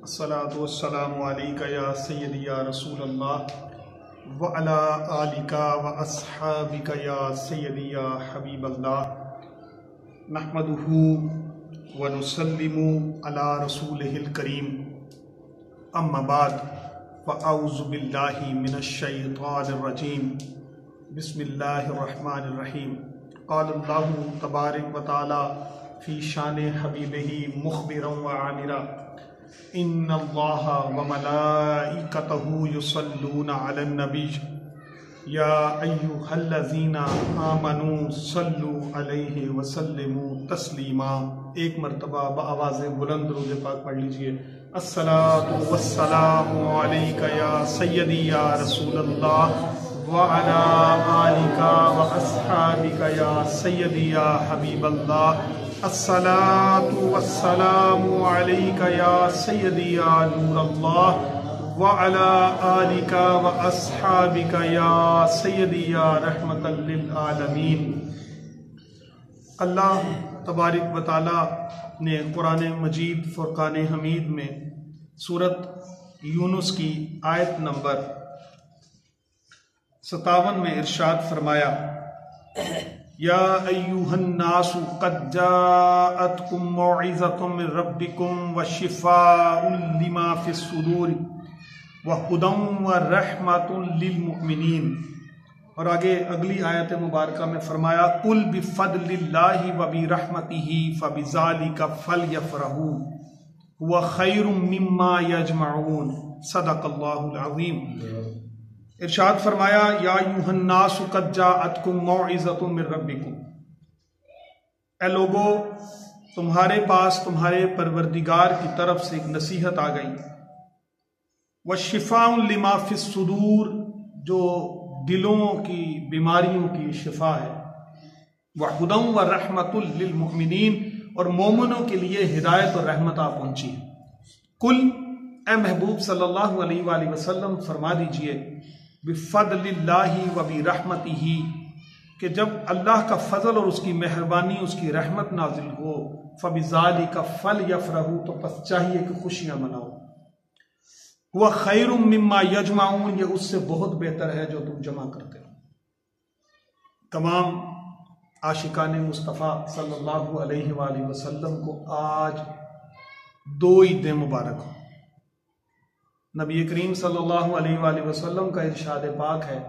الصلاۃ والسلام علیک یا سیدی یا رسول اللہ وعلی آلک واصحابک یا سیدی یا حبیب اللہ نحمدہ ونسلم علی رسولہ الکریم اما بعد فاعوذ باللہ من الشیطان الرجیم بسم اللہ الرحمن الرحیم قال اللہ تبارک و تعالی فی شان حبیبہ مخبرا وعامرا ان اللہ وملائکتہ یصلون علی النبی یا ایہا الذین آمنوا صلوا علیہ وسلموا تسلیما۔ ایک مرتبہ بآواز بلند درود پاک پڑھ لیجئے۔ الصلاۃ والسلام علیک یا سیدی یا رسول اللہ وعلی آلک واصحابک یا سیدی یا حبیب اللہ۔ الصلاۃ والسلام علیک یا سیدی یا نور اللہ وعلی آلک واصحابک یا سیدی یا رحمۃ للعالمین۔ اللہ تبارک و تعالی نے قرآن مجید فرقان حمید میں سورۃ یونس کی آیت نمبر 57 میں ارشاد فرمایا، یا ایہا الناس قد جاءتکم موعظۃ من ربکم وشفاء لما فی الصدور وہدی ورحمۃ للمؤمنین۔ اور آگے اگلی آیت مبارکہ میں فرمایا، قل بفضل اللہ وبرحمتہ فبذلک فلیفرحوا هو خیر مما یجمعون۔ صدق اللہ العظیم۔ ارشاد فرمایا، یا ایھا الناس قد جاءتکم موعظۃ من ربکم، اے لوگو تمہارے پاس تمہارے پروردگار کی طرف سے ایک نصیحت آ گئی، وشفاء لما فی الصدور، جو دلوں کی بیماریوں کی شفا ہے، وہدی ورحمۃ للمؤمنین، اور مومنوں کے لیے ہدایت اور رحمت آ پہنچی ہے۔ کل اے محبوب صلی اللہ علیہ وآلہ وسلم فرما دیجئے، بفضل اللہ وبرحمتہ، کہ جب اللہ کا فضل اور اس کی مہربانی اس کی رحمت نازل ہو، فبذالک فلیفرحوا، تو پس چاہیے کہ خوشیاں مناؤ، وہ خیر مما یجمعون، یہ اس سے بہت بہتر ہے جو تم جمع کرتے ہو۔ تمام عاشقان مصطفیٰ صلی اللہ علیہ وآلہ وسلم کو آج 2 عیدیں مبارک ہوں۔ نبی کریم صلی اللہ علیہ وآلہ وسلم کا ارشاد پاک ہے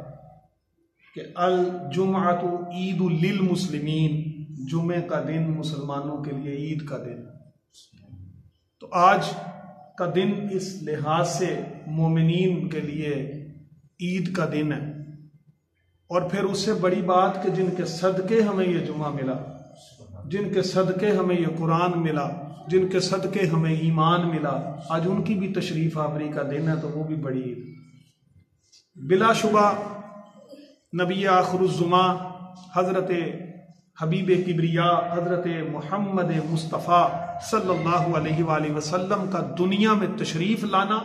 کہ الجمعۃ عید للمسلمین، جمعے کا دن مسلمانوں کے لیے عید کا دن۔ تو آج کا دن اس لحاظ سے مومنین کے لیے عید کا دن ہے، اور پھر اس سے بڑی بات کہ جن کے صدقے ہمیں یہ جمعہ ملا، جن کے صدقے ہمیں یہ قرآن ملا، جن کے صدقے ہمیں ایمان ملا، آج ان کی بھی تشریف آوری کا دن ہے، تو وہ بھی بڑی عید۔ بلا شبہ نبی آخر الزماں حضرت حبیب کبریا حضرت محمد مصطفیٰ صلی اللہ علیہ وآلہ وسلم کا دنیا میں تشریف لانا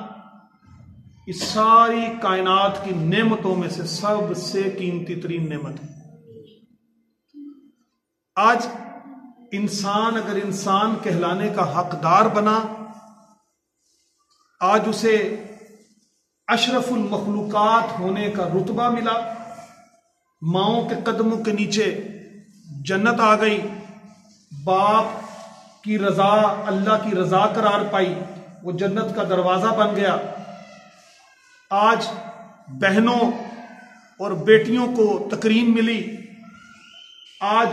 اس ساری کائنات کی نعمتوں میں سے سب سے قیمتی ترین نعمت ہے۔ آج انسان اگر انسان کہلانے کا حقدار بنا، آج اسے اشرف المخلوقات ہونے کا رتبہ ملا، ماؤں کے قدموں کے نیچے جنت آ گئی، باپ کی رضا اللہ کی رضا قرار پائی، وہ جنت کا دروازہ بن گیا۔ آج بہنوں اور بیٹیوں کو تکریم ملی، آج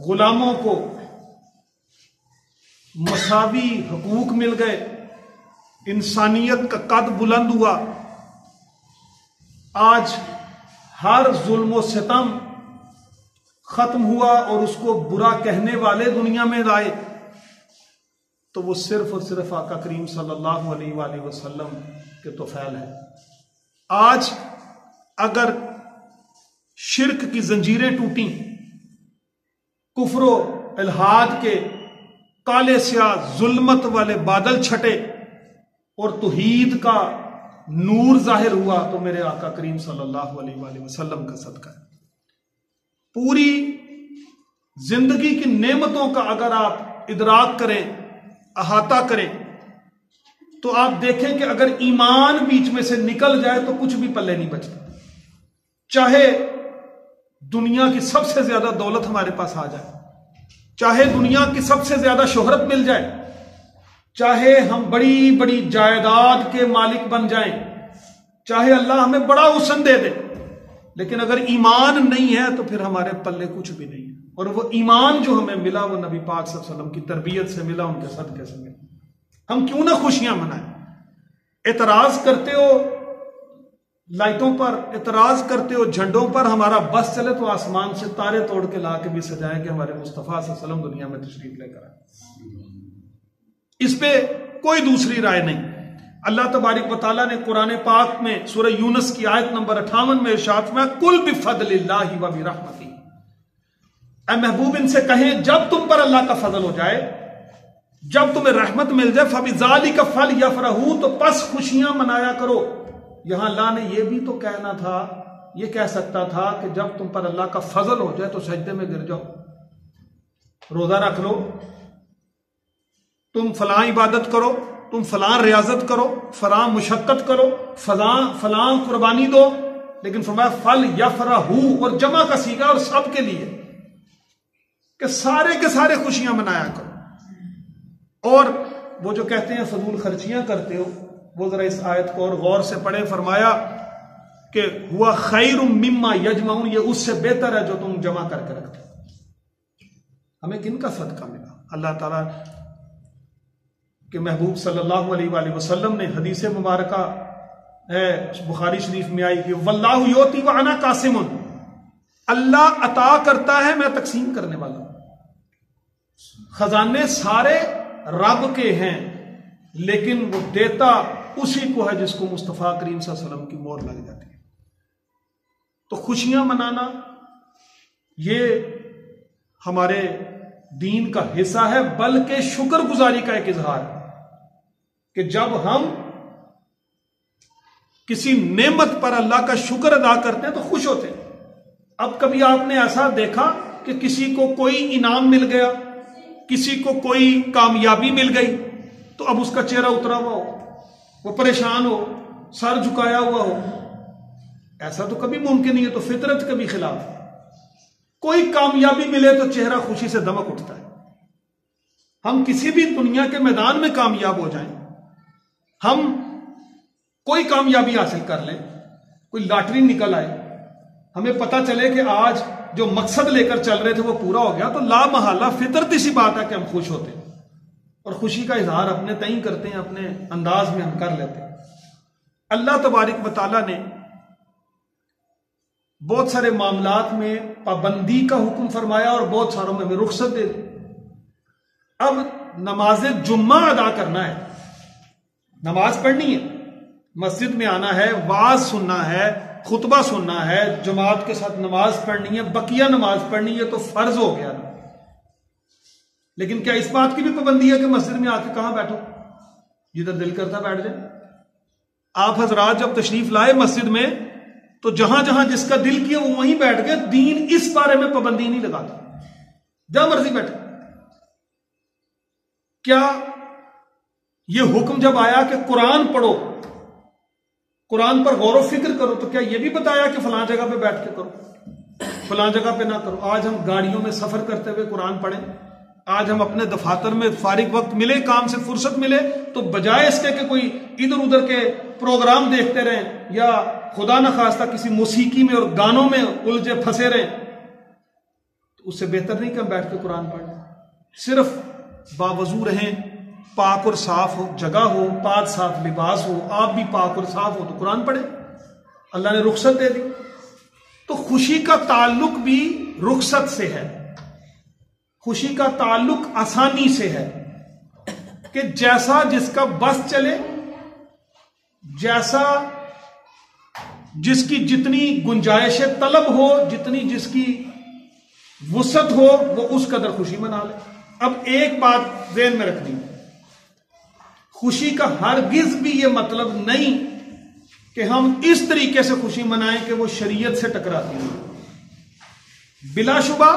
غلاموں کو مساوی حقوق مل گئے، انسانیت کا قد بلند ہوا، آج ہر ظلم و ستم ختم ہوا، اور اس کو برا کہنے والے دنیا میں آئے تو وہ صرف اور صرف آقا کریم صلی اللہ علیہ وآلہ وسلم کے طفیل ہے۔ آج اگر شرک کی زنجیریں ٹوٹیں، کفر و الحاد کے کالے سیاہ ظلمت والے بادل چھٹے اور توحید کا نور ظاہر ہوا، تو میرے آقا کریم صلی اللہ علیہ وآلہ وسلم کا صدقہ ہے۔ پوری زندگی کی نعمتوں کا اگر آپ ادراک کریں، احاطہ کریں، تو آپ دیکھیں کہ اگر ایمان بیچ میں سے نکل جائے تو کچھ بھی پلے نہیں بچتا. چاہے دنیا کی سب سے زیادہ دولت ہمارے پاس آ جائے, چاہے دنیا کی سب سے زیادہ شہرت مل جائے, چاہے ہم بڑی بڑی جائیداد کے مالک بن جائیں, چاہے اللہ ہمیں بڑا حسن دے دے, لیکن اگر ایمان نہیں ہے تو پھر ہمارے پلے کچھ بھی نہیں ہے. اور وہ ایمان جو ہمیں ملا وہ نبی پاک صلی اللہ علیہ وسلم کی تربیت سے ملا, ان کے صدقے سے ملا. ہم کیوں نہ خوشیاں منائیں؟ اعتراض کرتے ہو لائٹوں پر, اعتراض کرتے ہو جھنڈوں پر, ہمارا بس چلے تو آسمان سے تارے توڑ کے لا کے بھی سجائیں کہ ہمارے مصطفیٰ صلی اللہ علیہ وسلم دنیا میں تشریف لے کر آئے. اس پہ کوئی دوسری رائے نہیں. اللہ تبارک و تعالیٰ نے قرآن پاک میں سورہ یونس کی آیت نمبر 58 میں ارشاد فرمایا قل بفضل اللہ و برحمتہ, اے محبوب ان سے کہیں جب تم پر اللہ کا فضل ہو جائے, جب تمہیں رحمت مل جائے, فبذالک فلیفرحوا, تو پس خوشیاں منایا کرو. یہاں اللہ نے یہ بھی تو کہنا تھا, یہ کہہ سکتا تھا کہ جب تم پر اللہ کا فضل ہو جائے تو سجدے میں گر جاؤ, روزہ رکھ لو, تم فلاں عبادت کرو, تم فلاں ریاضت کرو, فلاں مشقت کرو, فلاں قربانی دو. لیکن فرمایا فلیفرحوا, اور جمع کا صیغہ اور سب کے لیے کہ سارے کے سارے خوشیاں منایا کرو. اور وہ جو کہتے ہیں فضول خرچیاں کرتے ہو, وہ ذرا اس آیت کو اور غور سے پڑھیں. فرمایا کہ ہوا خیر مما یجمعون, یہ اس سے بہتر ہے جو تم جمع کر کے رکھتے ہو. ہمیں کن کا صدقہ ملا؟ اللہ تعالیٰ کے محبوب صلی اللہ علیہ وآلہ وسلم نے حدیث مبارکہ ہے بخاری شریف میں آئی کہ واللہ یؤتی وانا قاسم, اللہ عطا کرتا ہے میں تقسیم کرنے والا ہوں. خزانے سارے رب کے ہیں لیکن وہ دیتا اسی کو ہے جس کو مصطفیٰ کریم صلی اللہ علیہ وسلم کی مہر لگ جاتی ہے. تو خوشیاں منانا یہ ہمارے دین کا حصہ ہے, بلکہ شکر گزاری کا ایک اظہار ہے کہ جب ہم کسی نعمت پر اللہ کا شکر ادا کرتے ہیں تو خوش ہوتے ہیں. اب کبھی آپ نے ایسا دیکھا کہ کسی کو کوئی انعام مل گیا, کسی کو کوئی کامیابی مل گئی, تو اب اس کا چہرہ اترا ہوا ہو, وہ پریشان ہو, سر جھکایا ہوا ہو؟ ایسا تو کبھی ممکن نہیں ہے, تو فطرت کے بھی خلاف. کوئی کامیابی ملے تو چہرہ خوشی سے دمک اٹھتا ہے. ہم کسی بھی دنیا کے میدان میں کامیاب ہو جائیں, ہم کوئی کامیابی حاصل کر لیں, کوئی لاٹری نکل آئے, ہمیں پتہ چلے کہ آج جو مقصد لے کر چل رہے تھے وہ پورا ہو گیا, تو لا محالہ فطرتی سی بات ہے کہ ہم خوش ہوتے ہیں اور خوشی کا اظہار اپنے تئیں کرتے ہیں, اپنے انداز میں ہم کر لیتے ہیں. اللہ تبارک و تعالیٰ نے بہت سارے معاملات میں پابندی کا حکم فرمایا اور بہت ساروں میں ہمیں رخصت دے دی. اب نماز جمعہ ادا کرنا ہے, نماز پڑھنی ہے, مسجد میں آنا ہے, واعظ سننا ہے, خطبہ سننا ہے, جماعت کے ساتھ نماز پڑھنی ہے, بقیہ نماز پڑھنی ہے, تو فرض ہو گیا نا. لیکن کیا اس بات کی بھی پابندی ہے کہ مسجد میں آ کے کہاں بیٹھو, جدھر دل کرتا بیٹھ جائے؟ آپ حضرات جب تشریف لائے مسجد میں تو جہاں جہاں جس کا دل کیا وہ وہیں بیٹھ گئے. دین اس بارے میں پابندی نہیں لگاتا, جہاں مرضی بیٹھے. کیا یہ حکم جب آیا کہ قرآن پڑھو, قرآن پر غور و فکر کرو, تو کیا یہ بھی بتایا کہ فلاں جگہ پہ بیٹھ کے کرو, فلاں جگہ پہ نہ کرو؟ آج ہم گاڑیوں میں سفر کرتے ہوئے قرآن پڑھیں, آج ہم اپنے دفاتر میں فارغ وقت ملے, کام سے فرصت ملے, تو بجائے اس کے کہ کوئی ادھر ادھر کے پروگرام دیکھتے رہیں یا خدا نخواستہ کسی موسیقی میں اور گانوں میں الجھے پھنسے رہیں, تو اس سے بہتر نہیں کہ ہم بیٹھ کے قرآن پڑھیں. صرف باوضو رہیں, پاک اور صاف ہو جگہ ہو, پاک صاف لباس ہو, آپ بھی پاک اور صاف ہو تو قرآن پڑھیں. اللہ نے رخصت دے دی. تو خوشی کا تعلق بھی رخصت سے ہے, خوشی کا تعلق آسانی سے ہے کہ جیسا جس کا بس چلے, جیسا جس کی جتنی گنجائش طلب ہو, جتنی جس کی وسعت ہو, وہ اس قدر خوشی منا لے. اب ایک بات ذہن میں رکھنی, خوشی کا ہرگز بھی یہ مطلب نہیں کہ ہم اس طریقے سے خوشی منائیں کہ وہ شریعت سے ٹکراتی ہے. بلا شبہ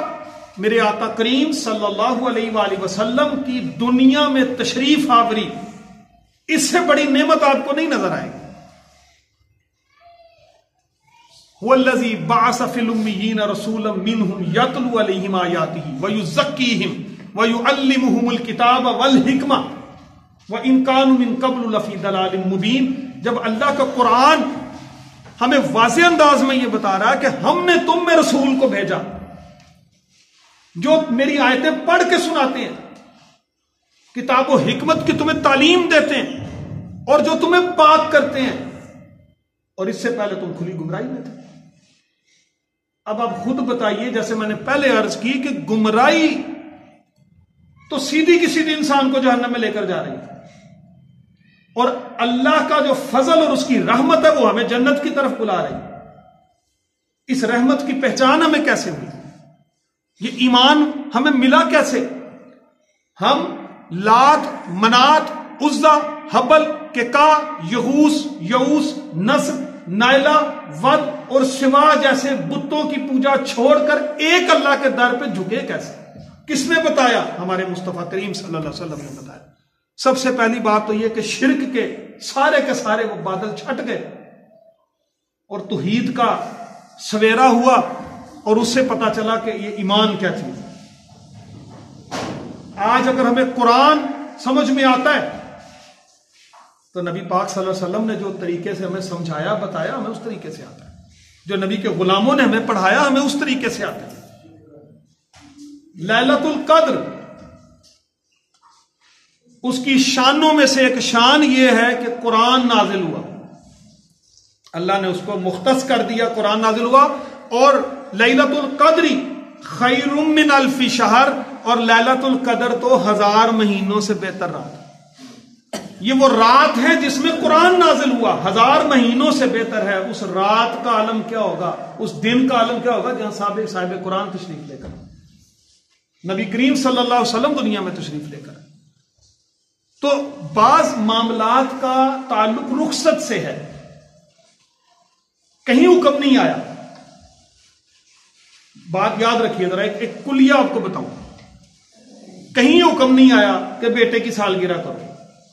میرے آقا کریم صلی اللہ علیہ وآلہ وسلم کی دنیا میں تشریف آوری اس سے بڑی نعمت آپ کو نہیں نظر آئے گی. وَالَّذِي بَعَثَ فِي الْأُمِّيِّينَ رَسُولًا مِّنْهُمْ يَتْلُو عَلَيْهِمْ آيَاتِهِ وَيُزَكِّيهِمْ وَيُعَلِّمُهُمُ الْكِتَابَ وَالْحِكْمَةَ وَإِنْ كَانُوا مِنْ قَبْلُ لَفِي ضَلَالٍ مُبِينٍ. جب اللہ کا قرآن ہمیں واضح انداز میں یہ بتا رہا ہے کہ ہم نے تم میں رسول کو بھیجا جو میری آیتیں پڑھ کے سناتے ہیں, کتاب و حکمت کی تمہیں تعلیم دیتے ہیں, اور جو تمہیں پاک کرتے ہیں, اور اس سے پہلے تم کھلی گمراہی میں تھے. اب آپ خود بتائیے, جیسے میں نے پہلے عرض کی کہ گمراہی تو سیدھی کی سیدھی انسان کو جہنم میں لے کر جا رہی ہے, اور اللہ کا جو فضل اور اس کی رحمت ہے وہ ہمیں جنت کی طرف بلا رہی ہے. اس رحمت کی پہچان ہمیں کیسے ہوئی؟ یہ ایمان ہمیں ملا کیسے؟ ہم لات, منات, عزا, حبل, ککا, یغوس, یعوس, نصر, نائلہ, ود اور سوا جیسے بتوں کی پوجا چھوڑ کر ایک اللہ کے در پہ جھکے کیسے؟ کس نے بتایا؟ ہمارے مصطفیٰ کریم صلی اللہ علیہ وسلم نے بتایا. سب سے پہلی بات تو یہ کہ شرک کے سارے وہ بادل چھٹ گئے اور توحید کا سویرا ہوا, اور اس سے پتا چلا کہ یہ ایمان کیا چیز ہے. آج اگر ہمیں قرآن سمجھ میں آتا ہے تو نبی پاک صلی اللہ علیہ وسلم نے جو طریقے سے ہمیں سمجھایا بتایا ہمیں اس طریقے سے آتا ہے. جو نبی کے غلاموں نے ہمیں پڑھایا ہمیں اس طریقے سے آتا ہے. لیلۃ القدر اس کی شانوں میں سے ایک شان یہ ہے کہ قرآن نازل ہوا, اللہ نے اس کو مختص کر دیا, قرآن نازل ہوا. اور لیلۃ القدر خیر من الف شہر, اور لیلۃ القدر تو 1000 مہینوں سے بہتر رات. یہ وہ رات ہے جس میں قرآن نازل ہوا, 1000 مہینوں سے بہتر ہے. اس رات کا عالم کیا ہوگا, اس دن کا عالم کیا ہوگا جہاں صاحب قرآن تشریف لے کر, نبی کریم صلی اللہ علیہ وسلم دنیا میں تشریف لے کر. تو بعض معاملات کا تعلق رخصت سے ہے, کہیں حکم نہیں آیا. بات یاد رکھیے ذرا, ایک کلیہ آپ کو بتاؤں. کہیں حکم نہیں آیا کہ بیٹے کی سالگرہ کرو,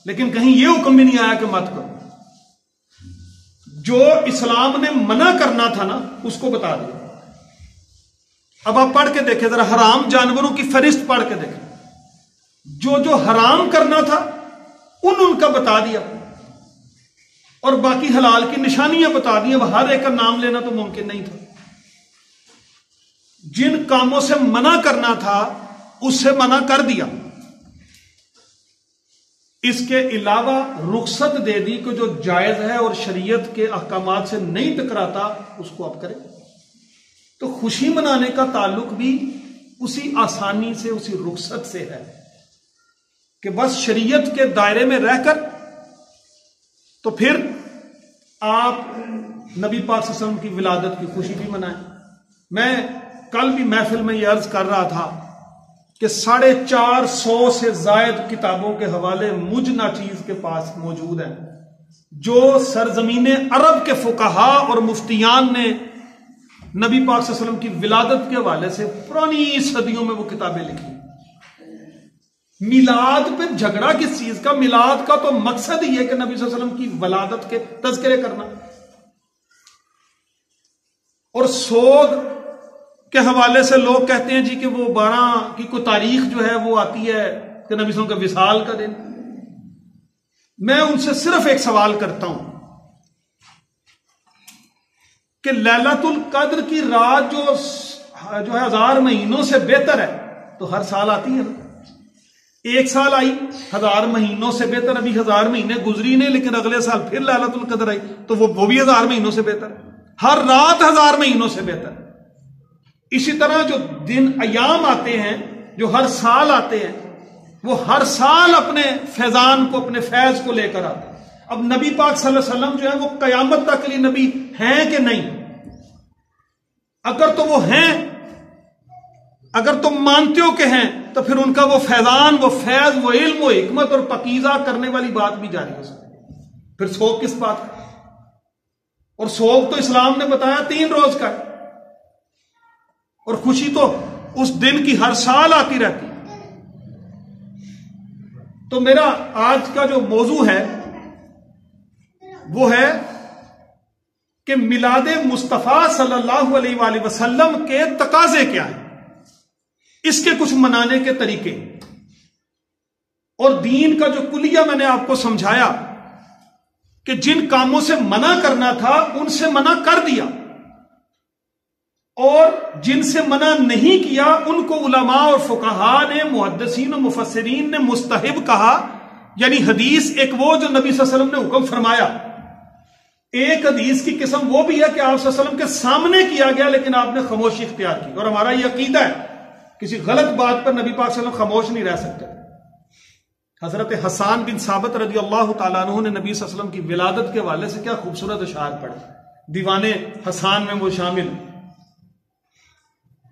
لیکن کہیں یہ حکم بھی نہیں آیا کہ مت کرو. جو اسلام نے منع کرنا تھا نا اس کو بتا دیا. اب آپ پڑھ کے دیکھیں ذرا, حرام جانوروں کی فہرست پڑھ کے دیکھیں. جو حرام کرنا تھا ان کا بتا دیا, اور باقی حلال کی نشانیاں بتا دی. اب ہر ایک کا نام لینا تو ممکن نہیں تھا. جن کاموں سے منع کرنا تھا اس سے منع کر دیا. اس کے علاوہ رخصت دے دی کہ جو جائز ہے اور شریعت کے احکامات سے نہیں ٹکراتا اس کو آپ کریں. تو خوشی منانے کا تعلق بھی اسی آسانی سے, اسی رخصت سے ہے کہ بس شریعت کے دائرے میں رہ کر تو پھر آپ نبی پاک صلی اللہ علیہ وسلم کی ولادت کی خوشی بھی منائیں. میں کل بھی محفل میں یہ عرض کر رہا تھا کہ 450 سے زائد کتابوں کے حوالے مجھ ناچیز کے پاس موجود ہیں, جو سرزمین عرب کے فقہا اور مفتیان نے نبی پاک صلی اللہ علیہ وسلم کی ولادت کے حوالے سے پرانی صدیوں میں وہ کتابیں لکھی. میلاد پہ جھگڑا کس چیز کا؟ میلاد کا تو مقصد ہی ہے کہ نبی صلی اللہ علیہ وسلم کی ولادت کے تذکرے کرنا. اور سوگ کے حوالے سے لوگ کہتے ہیں جی کہ وہ 12 کی کوئی تاریخ جو ہے وہ آتی ہے کہ نبی صلی اللہ علیہ وسلم کا وصال کا دن. میں ان سے صرف ایک سوال کرتا ہوں کہ لیلۃ القدر کی رات جو ہے 1000 مہینوں سے بہتر ہے تو ہر سال آتی ہے نا. ایک سال آئی 1000 مہینوں سے بہتر, ابھی 1000 مہینے گزری نہیں لیکن اگلے سال پھر لیلۃ القدر آئی تو وہ بھی 1000 مہینوں سے بہتر. ہر رات 1000 مہینوں سے بہتر. اسی طرح جو دن ایام آتے ہیں جو ہر سال آتے ہیں وہ ہر سال اپنے فیضان کو, اپنے فیض کو لے کر آتے ہیں. اب نبی پاک صلی اللہ علیہ وسلم جو ہے وہ قیامت تک کے لیے نبی ہیں کہ نہیں؟ اگر تو وہ ہیں, اگر تم مانتے ہو کہ ہیں تو پھر ان کا وہ فیضان, وہ فیض, وہ علم, وہ حکمت اور پاکیزہ کرنے والی بات بھی جاری ہو سکتی. پھر سوگ کس بات کا؟ اور سوگ تو اسلام نے بتایا 3 روز کا ہے, اور خوشی تو اس دن کی ہر سال آتی رہتی. تو میرا آج کا جو موضوع ہے وہ ہے کہ میلاد مصطفیٰ صلی اللہ علیہ وآلہ وسلم کے تقاضے کیا ہیں، اس کے کچھ منانے کے طریقے، اور دین کا جو کلیہ میں نے آپ کو سمجھایا کہ جن کاموں سے منع کرنا تھا ان سے منع کر دیا، اور جن سے منع نہیں کیا ان کو علماء اور فقہاء نے، محدثین و مفسرین نے مستحب کہا۔ یعنی حدیث ایک وہ جو نبی صلی اللہ علیہ وسلم نے حکم فرمایا، ایک حدیث کی قسم وہ بھی ہے کہ آپ صلی اللہ علیہ وسلم کے سامنے کیا گیا لیکن آپ نے خاموشی اختیار کی، اور ہمارا یہ عقیدہ ہے کسی غلط بات پر نبی پاک صلی اللہ علیہ وسلم خاموش نہیں رہ سکتے۔ حضرت حسان بن ثابت رضی اللہ تعالیٰ عنہ نے نبی صلی اللہ علیہ وسلم کی ولادت کے حوالے سے کیا خوبصورت اشعار پڑھے، دیوان حسان میں وہ شامل۔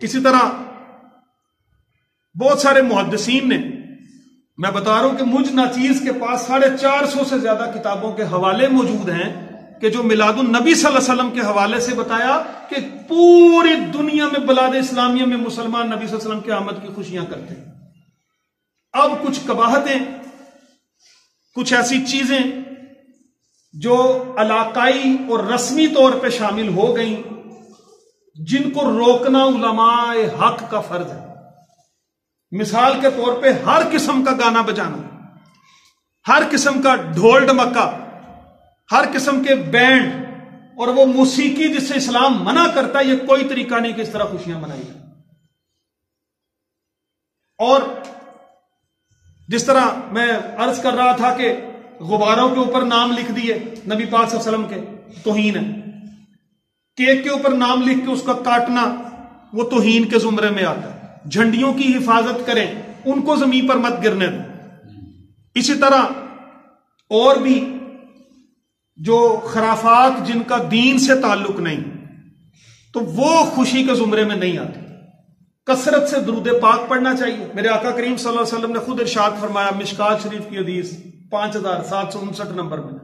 اسی طرح بہت سارے محدثین نے، میں بتا رہا ہوں کہ مجھ ناچیز کے پاس 450 سے زیادہ کتابوں کے حوالے موجود ہیں کہ جو میلاد النبی صلی اللہ علیہ وسلم کے حوالے سے بتایا کہ پوری دنیا میں بلاد اسلامیہ میں مسلمان نبی صلی اللہ علیہ وسلم کے آمد کی خوشیاں کرتے ہیں۔ اب کچھ قباحتیں، کچھ ایسی چیزیں جو علاقائی اور رسمی طور پہ شامل ہو گئیں جن کو روکنا علماء حق کا فرض ہے۔ مثال کے طور پہ ہر قسم کا گانا بجانا، ہر قسم کا ڈھول ڈمکا، ہر قسم کے بینڈ اور وہ موسیقی جس سے اسلام منع کرتا ہے، یہ کوئی طریقہ نہیں کہ اس طرح خوشیاں منائی جائیں۔ اور جس طرح میں عرض کر رہا تھا کہ غباروں کے اوپر نام لکھ دیے نبی پاک صلی اللہ علیہ وسلم کے، توہین ہے۔ کیک کے اوپر نام لکھ کے اس کا کاٹنا، وہ توہین کے زمرے میں آتا ہے۔ جھنڈیوں کی حفاظت کریں، ان کو زمین پر مت گرنے دیں۔ اسی طرح اور بھی جو خرافات جن کا دین سے تعلق نہیں، تو وہ خوشی کے زمرے میں نہیں آتے۔ کثرت سے درود پاک پڑھنا چاہیے۔ میرے آقا کریم صلی اللہ علیہ وسلم نے خود ارشاد فرمایا، مشکات شریف کی حدیث 5759 نمبر میں،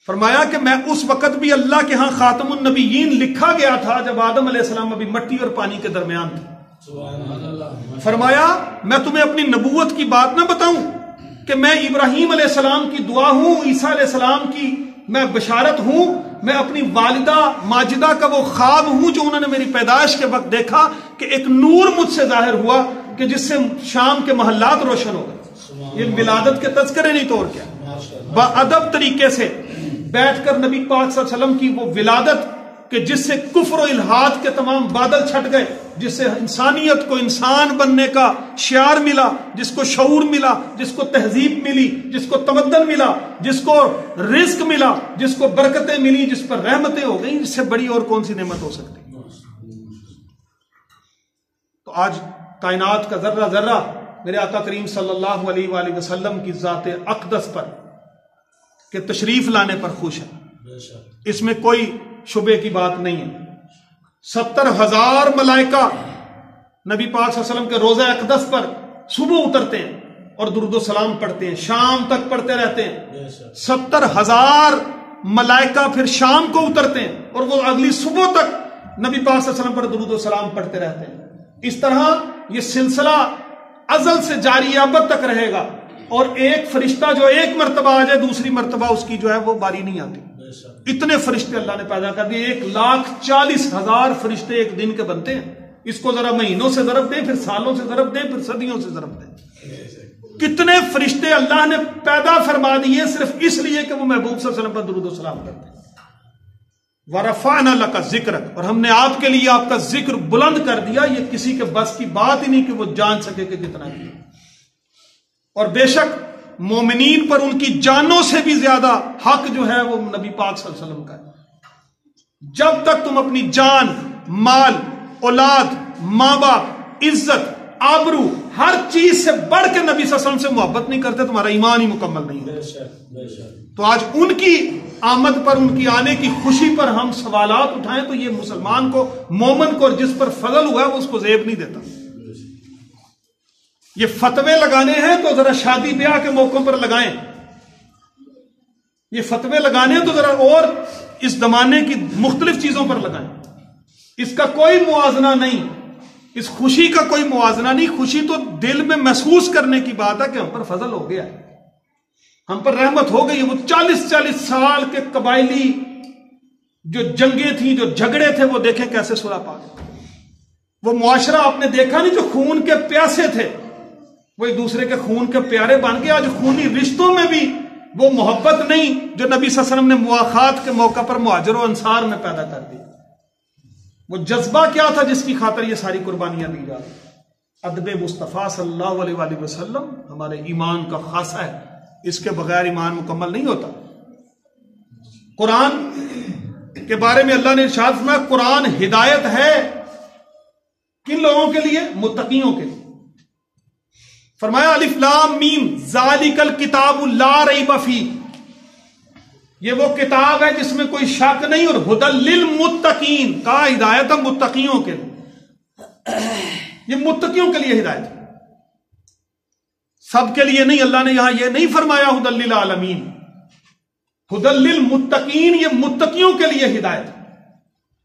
فرمایا کہ میں اس وقت بھی اللہ کے ہاں خاتم النبیین لکھا گیا تھا جب آدم علیہ السلام ابھی مٹی اور پانی کے درمیان تھے۔ فرمایا میں تمہیں اپنی نبوت کی بات نہ بتاؤں کہ میں ابراہیم علیہ السلام کی دعا ہوں، عیسیٰ علیہ السلام کی میں بشارت ہوں، میں اپنی والدہ ماجدہ کا وہ خواب ہوں جو انہوں نے میری پیدائش کے وقت دیکھا کہ ایک نور مجھ سے ظاہر ہوا کہ جس سے شام کے محلات روشن ہو گئے۔ یہ ولادت کے تذکرے نہیں تو اور کیا۔ باادب طریقے سے بیٹھ کر نبی پاک صلی اللہ علیہ وسلم کی وہ ولادت کہ جس سے کفر و الحاد کے تمام بادل چھٹ گئے، جس سے انسانیت کو انسان بننے کا شعار ملا، جس کو شعور ملا، جس کو تہذیب ملی، جس کو تمدن ملا، جس کو رزق ملا، جس کو برکتیں ملی، جس پر رحمتیں ہو گئیں، اس سے بڑی اور کون سی نعمت ہو سکتی۔ تو آج کائنات کا ذرہ ذرہ میرے آقا کریم صلی اللہ علیہ وآلہ وسلم کی ذات اقدس پر کہ تشریف لانے پر خوش ہے، اس میں کوئی شبے کی بات نہیں ہے۔ 70,000 ملائکہ نبی پاک صلی اللہ علیہ وسلم کے روضہ اقدس پر صبح اترتے ہیں اور درود و سلام پڑھتے ہیں، شام تک پڑھتے رہتے ہیں۔ 70,000 ملائکہ پھر شام کو اترتے ہیں اور وہ اگلی صبح تک نبی پاک صلی اللہ علیہ وسلم پر درود و سلام پڑھتے رہتے ہیں۔ اس طرح یہ سلسلہ ازل سے جاری ابد تک رہے گا، اور ایک فرشتہ جو ایک مرتبہ آ جائے دوسری مرتبہ اس کی جو ہے وہ باری نہیں آتی۔ اتنے فرشتے اللہ نے پیدا کر دیے، 1,40,000 فرشتے ایک دن کے بنتے ہیں۔ اس کو ذرا مہینوں سے ضرب دیں، پھر سالوں سے ضرب دیں، پھر صدیوں سے ضرب دیں۔ کتنے فرشتے اللہ نے پیدا فرما دیے صرف اس لیے کہ وہ محبوب صلی اللہ علیہ وسلم پر درود و سلام کرتے ہیں۔ وَرَفَعْنَا لَكَ ذِكْرَكَ، اور ہم نے آپ کے لیے آپ کا ذکر بلند کر دیا۔ یہ کسی کے بس کی بات ہی نہیں کہ وہ جان سکے کہ کتنا کیا۔ اور بے شک مومنین پر ان کی جانوں سے بھی زیادہ حق جو ہے وہ نبی پاک صلی اللہ علیہ وسلم کا ہے۔ جب تک تم اپنی جان، مال، اولاد، ماں باپ، عزت، آبرو، ہر چیز سے بڑھ کے نبی صلی اللہ علیہ وسلم سے محبت نہیں کرتے، تمہارا ایمان ہی مکمل نہیں ہے۔ تو آج ان کی آمد پر، ان کی آنے کی خوشی پر ہم سوالات اٹھائیں تو یہ مسلمان کو، مومن کو، اور جس پر فضل ہوا ہے وہ اس کو زیب نہیں دیتا۔ یہ فتوے لگانے ہیں تو ذرا شادی بیاہ کے موقعوں پر لگائیں، یہ فتوے لگانے ہیں تو ذرا اور اس زمانے کی مختلف چیزوں پر لگائیں۔ اس کا کوئی موازنہ نہیں، اس خوشی کا کوئی موازنہ نہیں۔ خوشی تو دل میں محسوس کرنے کی بات ہے کہ ہم پر فضل ہو گیا ہے، ہم پر رحمت ہو گئی. وہ 40 سال کے قبائلی جو جنگیں تھیں، جو جھگڑے تھے، وہ دیکھیں کیسے صلح پا گئے. وہ معاشرہ آپ نے دیکھا نہیں، جو خون کے پیاسے تھے وہ ایک دوسرے کے خون کے پیارے بن گئے. آج خونی رشتوں میں بھی وہ محبت نہیں جو نبی صلی اللہ علیہ وسلم نے مواخات کے موقع پر مہاجر و انصار میں پیدا کر دی. وہ جذبہ کیا تھا جس کی خاطر یہ ساری قربانیاں دی جا رہی؟ ادب مصطفیٰ صلی اللہ علیہ وآلہ وسلم ہمارے ایمان کا خاصہ ہے. اس کے بغیر ایمان مکمل نہیں ہوتا. قرآن کے بارے میں اللہ نے ارشاد فرمایا قرآن ہدایت ہے کن لوگوں کے لیے؟ متقیوں کے لیے. فرمایا الف لام میم ذالک الکتاب لا ریب فیہ، یہ وہ کتاب ہے جس میں کوئی شک نہیں، اور ہدی للمتقین، کہا ہدایت ہے متقیوں کے لیے. یہ متقیوں کے لیے ہدایت ہے، سب کے لیے نہیں. اللہ نے یہاں یہ نہیں فرمایا ہدی للعالمین، ہدی للمتقین، یہ متقیوں کے لیے ہدایت ہے.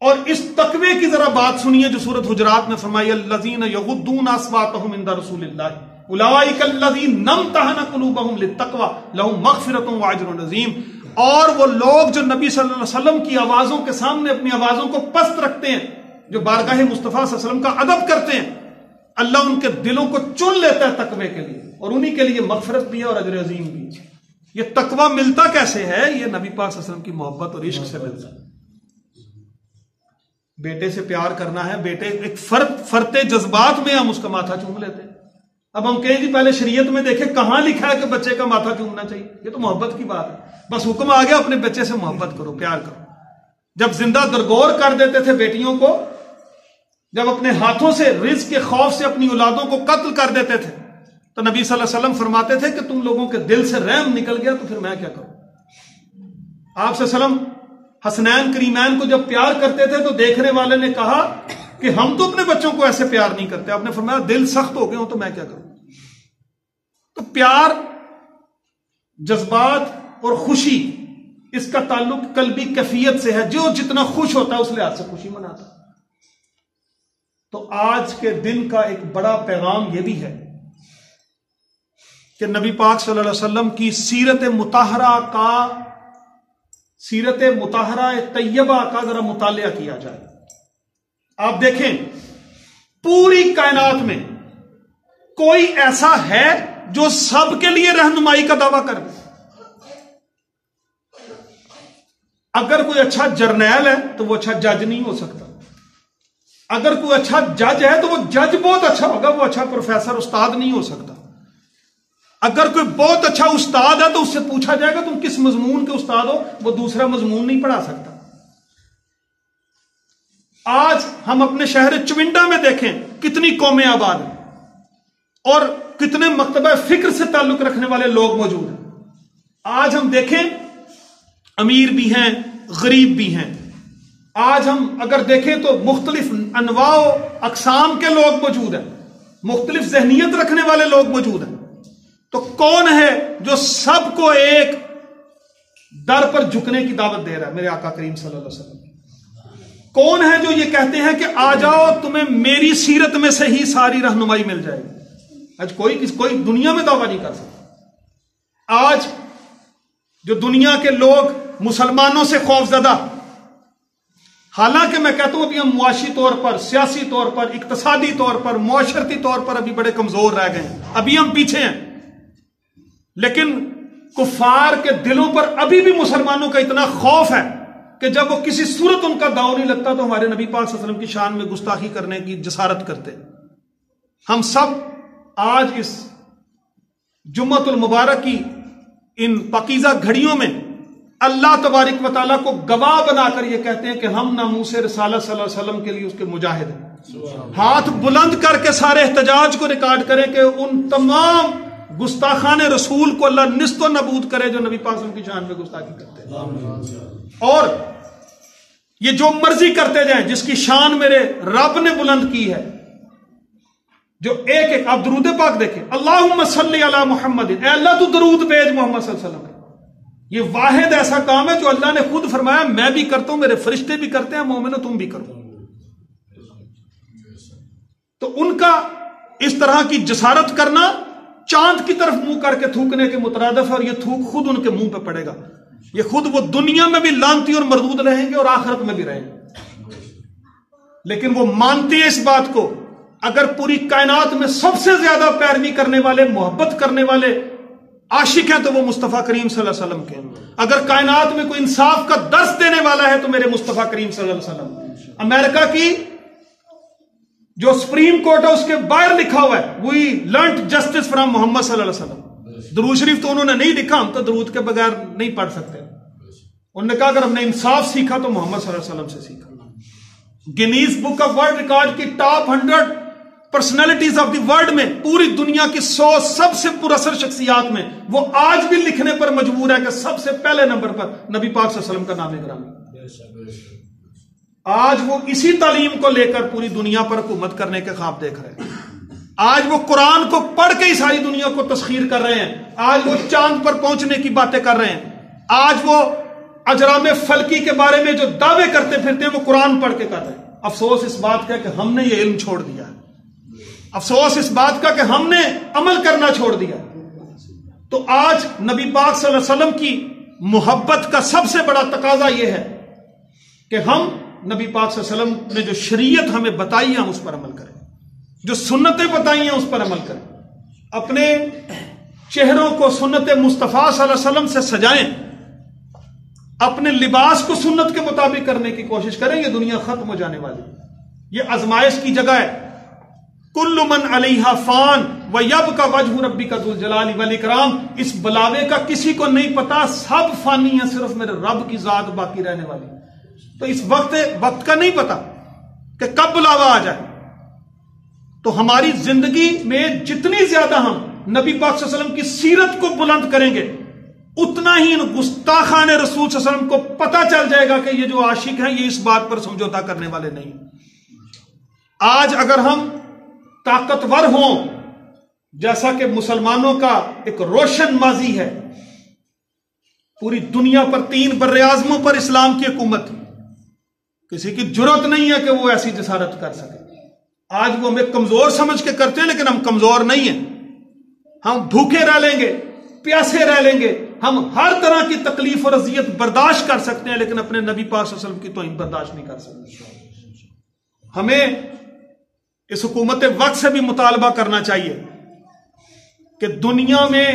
اور اس تقوی کی ذرا بات سنیے جو سورۃ حجرات میں فرمائی الذین یغضون اصواتهم عند رسول اللہ اولئک الذین امتحن قلوبهم للتقوی لهم مغفرۃ واجر عظیم. اور وہ لوگ جو نبی صلی اللہ علیہ وسلم کی آوازوں کے سامنے اپنی آوازوں کو پست رکھتے ہیں، جو بارگاہ مصطفیٰ صلی اللہ علیہ وسلم کا ادب کرتے ہیں، اللہ ان کے دلوں کو چن لیتا ہے تقوی کے لیے، اور انہی کے لیے مغفرت بھی ہے اور اجر عظیم بھی ہے. یہ تقوی ملتا کیسے ہے؟ یہ نبی پاک صلی اللہ علیہ وسلم کی محبت اور عشق سے ملتا ہے. بیٹے سے پیار کرنا ہے، بیٹے ایک فرتے جذبات میں ہم اس کا ماتھا چوم لیتے ہیں. اب ہم کہیں جی پہلے شریعت میں دیکھیں کہاں لکھا ہے کہ بچے کا ماتھا چومنا چاہیے. یہ تو محبت کی بات ہے، بس حکم آ گیا اپنے بچے سے محبت کرو، پیار کرو. جب زندہ درگور کر دیتے تھے بیٹیوں کو، جب اپنے ہاتھوں سے رزق کے خوف سے اپنی اولادوں کو قتل کر دیتے تھے، تو نبی صلی اللہ علیہ وسلم فرماتے تھے کہ تم لوگوں کے دل سے رحم نکل گیا تو پھر میں کیا کروں. آپ صلی اللہ علیہ وسلم حسنین کریمین کو جب پیار کرتے تھے تو دیکھنے والے نے کہا کہ ہم تو اپنے بچوں کو ایسے پیار نہیں کرتے. آپ نے فرمایا دل سخت ہو گئے ہوں تو میں کیا کروں. تو پیار، جذبات اور خوشی، اس کا تعلق قلبی کیفیت سے ہے. جو جتنا خوش ہوتا ہے اس لحاظ سے خوشی مناتا. تو آج کے دن کا ایک بڑا پیغام یہ بھی ہے کہ نبی پاک صلی اللہ علیہ وسلم کی سیرت مطہرہ طیبہ کا ذرا مطالعہ کیا جائے. آپ دیکھیں پوری کائنات میں کوئی ایسا ہے جو سب کے لیے رہنمائی کا دعویٰ کرے. اگر کوئی اچھا جرنیل ہے تو وہ اچھا جج نہیں ہو سکتا. اگر کوئی اچھا جج ہے تو وہ جج بہت اچھا ہوگا، وہ اچھا پروفیسر استاد نہیں ہو سکتا. اگر کوئی بہت اچھا استاد ہے تو اس سے پوچھا جائے گا تم کس مضمون کے استاد ہو، وہ دوسرا مضمون نہیں پڑھا سکتا. آج ہم اپنے شہر چونڈا میں دیکھیں کتنی قومیں آباد ہیں اور کتنے مکتبہ فکر سے تعلق رکھنے والے لوگ موجود ہیں. آج ہم دیکھیں امیر بھی ہیں، غریب بھی ہیں. آج ہم اگر دیکھیں تو مختلف انواع و اقسام کے لوگ موجود ہیں، مختلف ذہنیت رکھنے والے لوگ موجود ہیں. تو کون ہے جو سب کو ایک در پر جھکنے کی دعوت دے رہا ہے؟ میرے آقا کریم صلی اللہ علیہ وسلم. کون ہے جو یہ کہتے ہیں کہ آ جاؤ تمہیں میری سیرت میں سے ہی ساری رہنمائی مل جائے گی؟ آج کوئی دنیا میں دعویٰ نہیں کر سکتا. آج جو دنیا کے لوگ مسلمانوں سے خوف زدہ، حالانکہ میں کہتا ہوں ابھی ہم معاشی طور پر، سیاسی طور پر، اقتصادی طور پر، معاشرتی طور پر ابھی بڑے کمزور رہ گئے ہیں، ابھی ہم پیچھے ہیں، لیکن کفار کے دلوں پر ابھی بھی مسلمانوں کا اتنا خوف ہے کہ جب وہ کسی صورت ان کا داؤ نہیں لگتا تو ہمارے نبی پاک صلی اللہ علیہ وسلم کی شان میں گستاخی کرنے کی جسارت کرتے. ہم سب آج اس جمعۃ المبارک کی ان پاکیزہ گھڑیوں میں اللہ تبارک و تعالیٰ کو گواہ بنا کر یہ کہتے ہیں کہ ہم ناموس رسالت صلی اللہ علیہ وسلم کے لیے اس کے مجاہد ہیں. ہاتھ بلند کر کے سارے احتجاج کو ریکارڈ کریں کہ ان تمام گستاخان رسول کو اللہ نست و نبود کرے جو نبی پاک صلی اللہ علیہ وسلم کی شان میں گستاخی کرتے ہیں. اور یہ جو مرضی کرتے جائیں، جس کی شان میرے رب نے بلند کی ہے، جو ایک آپ درود پاک دیکھیں، اللہم صلی علی محمد، اے اللہ تو درود بھیج محمد صلی اللہ علیہ وسلم. یہ واحد ایسا کام ہے جو اللہ نے خود فرمایا میں بھی کرتا ہوں، میرے فرشتے بھی کرتے ہیں، مومنو تم بھی کرو. تو ان کا اس طرح کی جسارت کرنا چاند کی طرف منہ کر کے تھوکنے کے مترادف ہے، اور یہ تھوک خود ان کے منہ پہ پڑے گا. یہ خود وہ دنیا میں بھی لعنتی اور مردود رہیں گے اور آخرت میں بھی رہیں گے. لیکن وہ مانتے ہیں اس بات کو. اگر پوری کائنات میں سب سے زیادہ پیروی کرنے والے، محبت کرنے والے عاشق ہیں تو وہ مصطفیٰ کریم صلی اللہ علیہ وسلم کے ہیں. اگر کائنات میں کوئی انصاف کا درس دینے والا ہے تو میرے مصطفیٰ کریم صلی اللہ علیہ وسلم. امریکہ کی جو سپریم کورٹ ہے اس کے باہر لکھا ہوا ہے وی لرنٹ جسٹس فرام محمد صلی اللہ علیہ وسلم. درود شریف تو انہوں نے نہیں لکھا، ہم تو درود کے بغیر نہیں پڑھ سکتے. انہوں نے کہا اگر ہم نے انصاف سیکھا تو محمد صلی اللہ علیہ وسلم سے سیکھا. Guinness book of world record کی top 100 personalities of the world میں، پوری دنیا کی 100 سب سے پر اثر شخصیات میں وہ آج بھی لکھنے پر مجبور ہے کہ سب سے پہلے نمبر پر نبی پاک صلی اللہ علیہ وسلم کا نام گرامی. آج وہ اسی تعلیم کو لے کر پوری دنیا پر حکومت کرنے کے خواب دیکھ رہے ہیں. آج وہ قرآن کو پڑھ کے ہی ساری دنیا کو تسخیر کر رہے ہیں. آج وہ چاند پر پہنچنے کی باتیں کر رہے ہیں. آج وہ اجرام فلکی کے بارے میں جو دعوے کرتے پھرتے ہیں وہ قرآن پڑھ کے کر رہے ہیں. افسوس اس بات کا کہ ہم نے یہ علم چھوڑ دیا ہے. افسوس اس بات کا کہ ہم نے عمل کرنا چھوڑ دیا. تو آج نبی پاک صلی اللہ علیہ وسلم کی محبت کا سب سے بڑا تقاضا یہ ہے کہ ہم نبی پاک صلی اللہ علیہ وسلم نے جو شریعت ہمیں بتائی ہے ہم اس پر عمل کریں، جو سنتیں بتائی ہیں اس پر عمل کریں. اپنے چہروں کو سنت مصطفیٰ صلی اللہ علیہ وسلم سے سجائیں. اپنے لباس کو سنت کے مطابق کرنے کی کوشش کریں. یہ دنیا ختم ہو جانے والی، یہ آزمائش کی جگہ ہے. کل من علیہا فان ویبقی وجہ ربک ذو الجلال والاکرام. اس بلاوے کا کسی کو نہیں پتا، سب فانی ہیں، صرف میرے رب کی ذات باقی رہنے والی. تو اس وقت کا نہیں پتا کہ کب بلاوا آ جائے. تو ہماری زندگی میں جتنی زیادہ ہم نبی پاک صلی اللہ علیہ وسلم کی سیرت کو بلند کریں گے اتنا ہی ان گستاخان رسول صلی اللہ علیہ وسلم کو پتہ چل جائے گا کہ یہ جو عاشق ہیں یہ اس بات پر سمجھوتا کرنے والے نہیں. آج اگر ہم طاقتور ہوں، جیسا کہ مسلمانوں کا ایک روشن ماضی ہے، پوری دنیا پر 3 بر اعظموں پر اسلام کی حکومت، کسی کی جرت نہیں ہے کہ وہ ایسی جسارت کر سکے. آج وہ ہمیں کمزور سمجھ کے کرتے ہیں لیکن ہم کمزور نہیں ہیں. ہم بھوکے رہ لیں گے، پیاسے رہ لیں گے، ہم ہر طرح کی تکلیف اور اذیت برداشت کر سکتے ہیں لیکن اپنے نبی پاک صلی اللہ علیہ وسلم کی توہین برداشت نہیں کر سکتے. ہمیں اس حکومت وقت سے بھی مطالبہ کرنا چاہیے کہ دنیا میں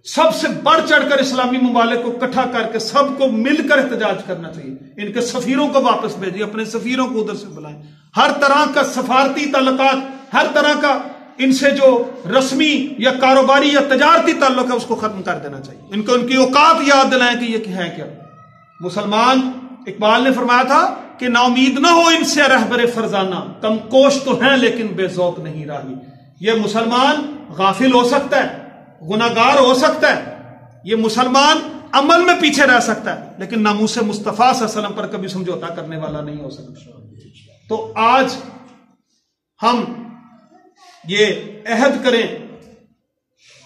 سب سے بڑھ چڑھ کر اسلامی ممالک کو اکٹھا کر کے سب کو مل کر احتجاج کرنا چاہیے. ان کے سفیروں کو واپس بھیجیے، اپنے سفیروں کو ادھر سے بلائیں. ہر طرح کا سفارتی تعلقات، ہر طرح کا ان سے جو رسمی یا کاروباری یا تجارتی تعلق ہے اس کو ختم کر دینا چاہیے. ان کو ان کی اوقات یاد دلائیں کہ یہ ہے کیا. مسلمان، اقبال نے فرمایا تھا کہ نا امید نہ ہو ان سے رہبر فرزانہ، کم کوش تو ہیں لیکن بے ذوق نہیں راہی. یہ مسلمان غافل ہو سکتا ہے، گناہگار ہو سکتا ہے، یہ مسلمان عمل میں پیچھے رہ سکتا ہے لیکن ناموس مصطفیٰ صلی اللہ علیہ وسلم پر کبھی سمجھوتا کرنے والا نہیں ہو سکتا. تو آج ہم یہ عہد کریں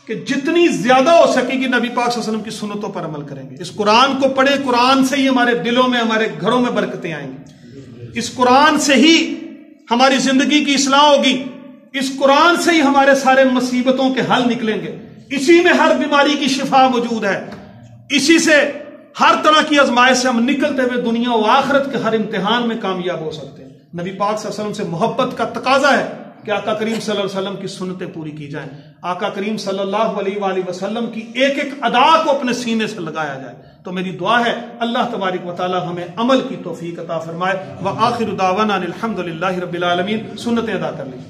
کہ جتنی زیادہ ہو سکے گی نبی پاک صلی اللہ علیہ وسلم کی سنتوں پر عمل کریں گے. اس قرآن کو پڑھیں، قرآن سے ہی ہمارے دلوں میں، ہمارے گھروں میں برکتیں آئیں گی. اس قرآن سے ہی ہماری زندگی کی اصلاح ہوگی. اس قرآن سے ہی ہمارے سارے مصیبتوں کے حل نکلیں گے. اسی میں ہر بیماری کی شفا موجود ہے. اسی سے ہر طرح کی آزمائش سے ہم نکلتے ہوئے دنیا و آخرت کے ہر امتحان میں کامیاب ہو سکتے ہیں. نبی پاک صلی اللہ علیہ وسلم سے محبت کا تقاضا ہے کہ آقا کریم صلی اللہ علیہ وسلم کی سنتیں پوری کی جائیں. آقا کریم صلی اللہ علیہ وآلہ وسلم کی ایک ایک ادا کو اپنے سینے سے لگایا جائے. تو میری دعا ہے اللہ تبارک و تعالی ہمیں عمل کی توفیق عطا فرمائے. وآخر دعوانا الحمد للہ رب العالمین. سنتیں ادا کر لیں.